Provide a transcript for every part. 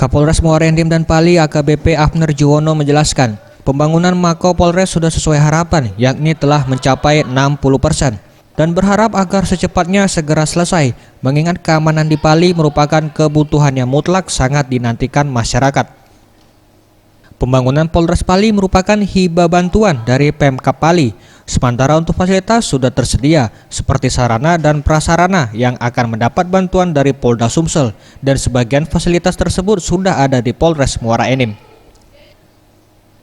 Kapolres Muara Enim dan Pali AKBP Afner Juwono menjelaskan, pembangunan Mako Polres sudah sesuai harapan, yakni telah mencapai 60%, dan berharap agar secepatnya segera selesai, mengingat keamanan di Pali merupakan kebutuhan yang mutlak sangat dinantikan masyarakat. Pembangunan Polres Pali merupakan hibah bantuan dari Pemkab Pali, sementara untuk fasilitas sudah tersedia, seperti sarana dan prasarana yang akan mendapat bantuan dari Polda Sumsel, dan sebagian fasilitas tersebut sudah ada di Polres Muara Enim.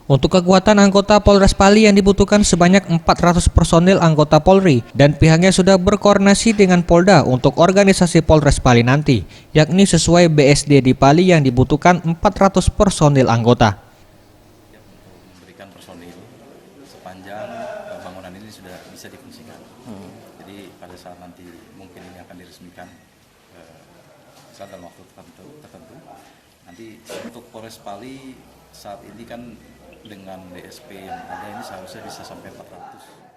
Untuk kekuatan anggota Polres Pali yang dibutuhkan sebanyak 400 personil anggota Polri, dan pihaknya sudah berkoordinasi dengan Polda untuk organisasi Polres Pali nanti, yakni sesuai BSD di Pali yang dibutuhkan 400 personil anggota. Memberikan personil sepanjang bangunan ini sudah bisa difungsikan. Jadi pada saat nanti mungkin ini akan diresmikan saat dalam waktu tertentu. Nanti untuk Polres Pali saat ini kan dengan DSP yang ada ini seharusnya bisa sampai 400.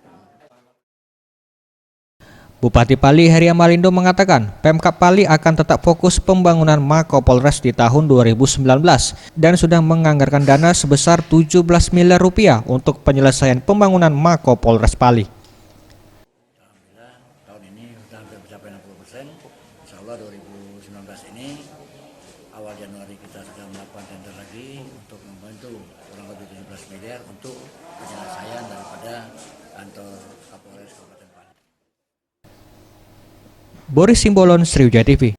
Bupati Pali Heri Amalindo mengatakan Pemkab Pali akan tetap fokus pembangunan Mako Polres di tahun 2019 dan sudah menganggarkan dana sebesar 17 miliar rupiah untuk penyelesaian pembangunan Mako Polres Pali. Alhamdulillah tahun ini sudah hampir mencapai 60%. Insya Allah 2019 ini awal Januari kita sudah melakukan tender lagi untuk membantu kurang lebih 17 miliar untuk penyelesaian daripada kantor Kapolres Kabupaten Pali. Boris Simbolon, Sriwijaya TV.